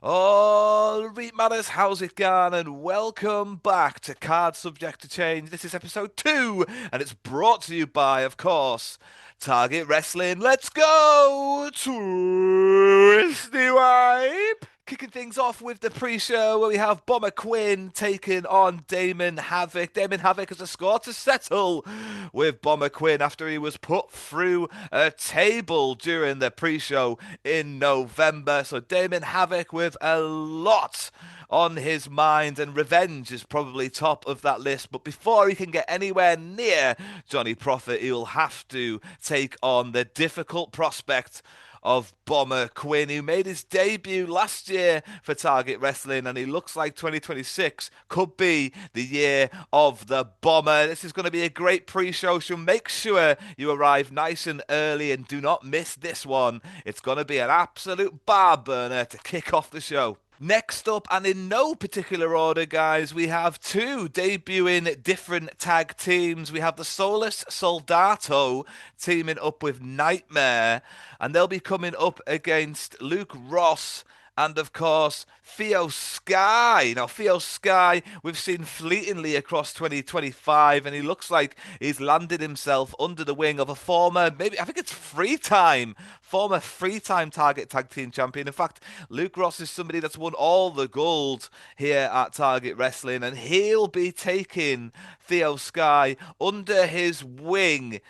All right, matters, how's it going? And welcome back to Card Subject to Change. This is episode 2, and it's brought to you by, of course, Target Wrestling. Let's go! Twisty Wipe! Kicking things off with the pre-show where we have Bomber Quinn taking on Damon Havoc. Damon Havoc has a score to settle with Bomber Quinn after he was put through a table during the pre-show in November. So Damon Havoc with a lot on his mind, and revenge is probably top of that list. But before he can get anywhere near Johnny Prophet, he will have to take on the difficult prospect of Bomber Quinn, who made his debut last year for Target Wrestling, and he looks like 2026 could be the year of the Bomber. This is going to be a great pre-show, so make sure you arrive nice and early and do not miss this one. It's going to be an absolute bar burner to kick off the show. Next up, and in no particular order, guys, we have two debuting different tag teams. We have the Soulless Soldato teaming up with Nightmare, and they'll be coming up against Luke Ross and of course Theo Sky. Now Theo Sky we've seen fleetingly across 2025, and he looks like he's landed himself under the wing of a former, maybe I think it's former three-time Target Tag Team Champion. In fact, Luke Ross is somebody that's won all the gold here at Target Wrestling, and he'll be taking Theo Sky under his wing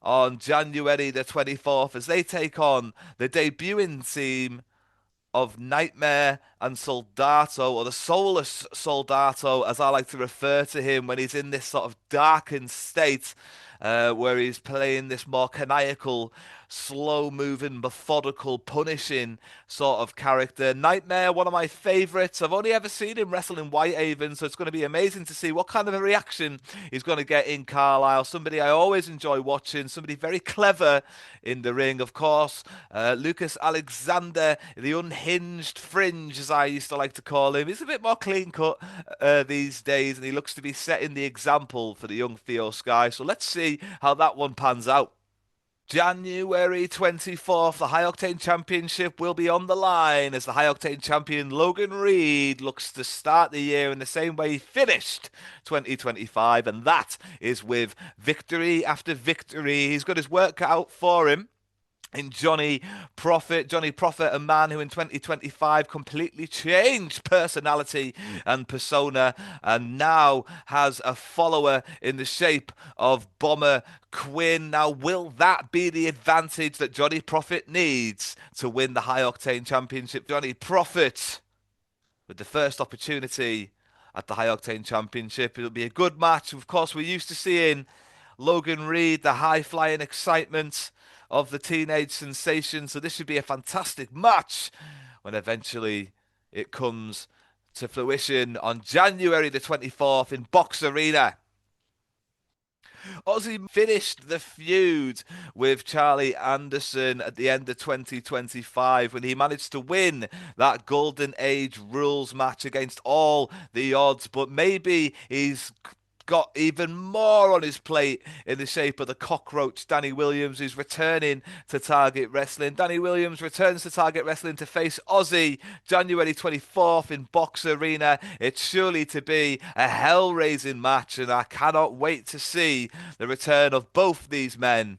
on January the 24th as they take on the debuting team of Nightmare and Soldato, or the Soulless Soldato, as I like to refer to him when he's in this sort of darkened state, where he's playing this more caniacal, slow-moving, methodical, punishing sort of character. Nightmare, one of my favourites. I've only ever seen him wrestle in Whitehaven, so it's going to be amazing to see what kind of a reaction he's going to get in Carlisle. Somebody I always enjoy watching, somebody very clever in the ring, of course. Lucas Alexander, the unhinged fringe, as I used to like to call him. He's a bit more clean cut these days, and he looks to be setting the example for the young Theo Sky. So let's see how that one pans out. January 24th, the High Octane Championship will be on the line as the High Octane Champion Logan Reed looks to start the year in the same way he finished 2025, and that is with victory after victory. He's got his work cut out for him in Johnny Prophet. Johnny Prophet, a man who in 2025 completely changed personality and persona, and now has a follower in the shape of Bomber Quinn. Now, will that be the advantage that Johnny Prophet needs to win the High Octane Championship? Johnny Prophet with the first opportunity at the High Octane Championship. It'll be a good match. Of course, we're used to seeing Logan Reed, the high flying excitement of the teenage sensation. So this should be a fantastic match when eventually it comes to fruition on January the 24th in Box Arena. Ozzy finished the feud with Charlie Anderson at the end of 2025 when he managed to win that Golden Age rules match against all the odds. But maybe he's got even more on his plate in the shape of the cockroach Danny Williams, who's returning to Target Wrestling. Danny Williams returns to Target Wrestling to face Ozzy January 24th in Box Arena. It's surely to be a hell-raising match, and I cannot wait to see the return of both these men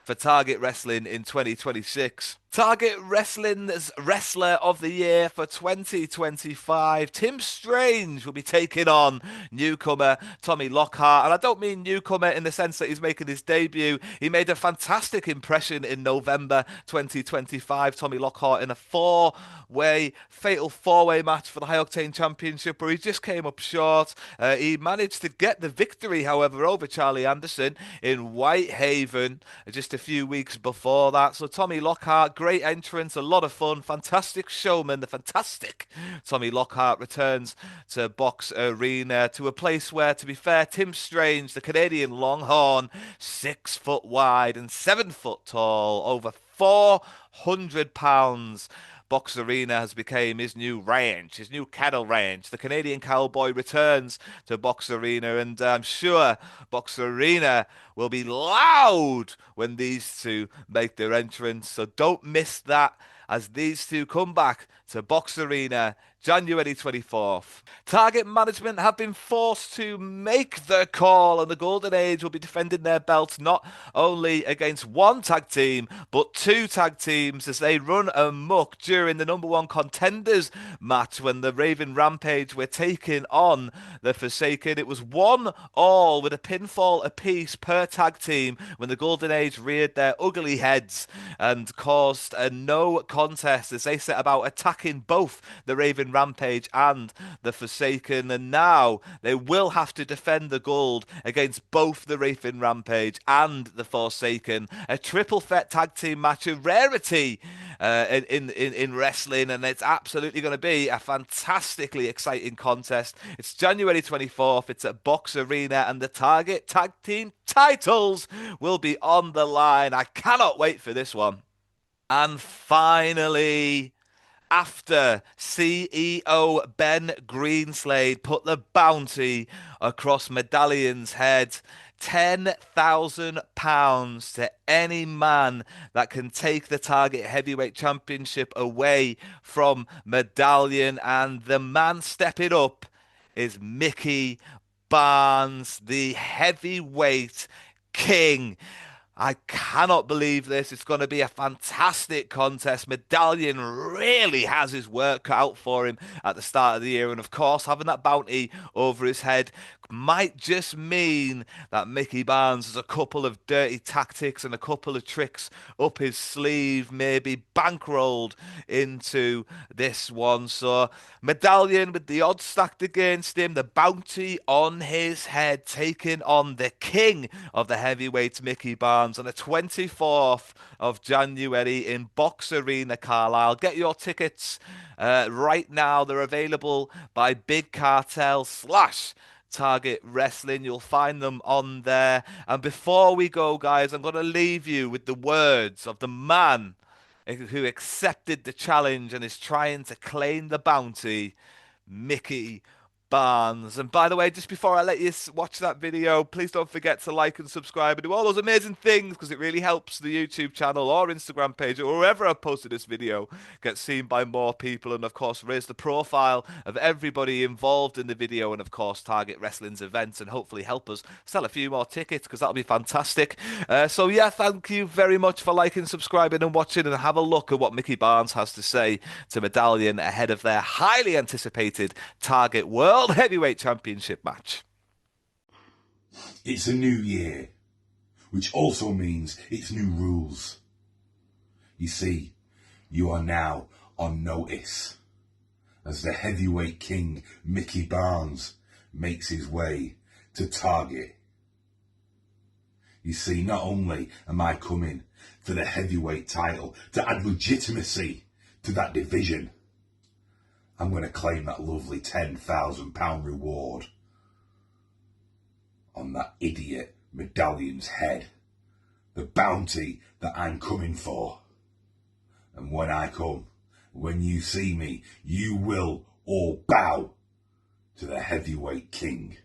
for Target Wrestling in 2026. Target Wrestling's Wrestler of the Year for 2025, Tim Strange, will be taking on newcomer Tommy Lockhart. And I don't mean newcomer in the sense that he's making his debut. He made a fantastic impression in November 2025, Tommy Lockhart, in a fatal four-way match for the High Octane Championship where he just came up short. He managed to get the victory, however, over Charlie Anderson in Whitehaven just a few weeks before that. So Tommy Lockhart, great entrance, a lot of fun, fantastic showman. The fantastic Tommy Lockhart returns to Box Arena, to a place where, to be fair, Tim Strange, the Canadian Longhorn, 6 foot wide and 7 foot tall, over 400 pounds. Box Arena has become his new ranch, his new cattle ranch. The Canadian Cowboy returns to Box Arena, and I'm sure Box Arena will be loud when these two make their entrance. So don't miss that. as these two come back to Box Arena January 24th. Target management have been forced to make the call, and the Golden Age will be defending their belts not only against one tag team, but two tag teams as they run amok during the number one contenders match when the Raven Rampage were taking on the Forsaken. It was 1-1 with a pinfall apiece per tag team when the Golden Age reared their ugly heads and caused a no contest as they set about attacking both the Raven Rampage and the Forsaken, and now they will have to defend the gold against both the Raven Rampage and the Forsaken. A triple threat tag team match, a rarity in wrestling, and it's absolutely going to be a fantastically exciting contest. It's January 24th, it's at Box Arena, and the Target tag team titles will be on the line. I cannot wait for this one. And finally, after CEO Ben Greenslade put the bounty across Medallion's head, £10,000 to any man that can take the Target Heavyweight Championship away from Medallion, and the man stepping up is Mickey Barnes, the heavyweight king. I cannot believe this. It's going to be a fantastic contest. Medallion really has his work cut out for him at the start of the year. And of course, having that bounty over his head might just mean that Mickey Barnes has a couple of dirty tactics and a couple of tricks up his sleeve, maybe bankrolled into this one. So Medallion with the odds stacked against him, the bounty on his head, taking on the king of the heavyweights, Mickey Barnes, on the 24th of January in Box Arena, Carlisle. Get your tickets right now. They're available by Big Cartel / Target Wrestling. You'll find them on there. And before we go, guys, I'm going to leave you with the words of the man who accepted the challenge and is trying to claim the bounty, Mickey Barnes. And by the way, just before I let you watch that video, please don't forget to like and subscribe and do all those amazing things, because it really helps the YouTube channel or Instagram page or wherever I've posted this video get seen by more people, and of course raise the profile of everybody involved in the video, and of course Target Wrestling's events, and hopefully help us sell a few more tickets, because that'll be fantastic. So yeah, thank you very much for liking, subscribing and watching, and have a look at what Mickey Barnes has to say to Medallion ahead of their highly anticipated Target World Heavyweight Championship match. It's a new year, which also means it's new rules. You see, you are now on notice as the heavyweight king Mickey Barnes makes his way to Target. You see, not only am I coming for the heavyweight title to add legitimacy to that division, I'm going to claim that lovely £10,000 reward on that idiot Medallion's head. The bounty that I'm coming for. And when I come, when you see me, you will all bow to the heavyweight king.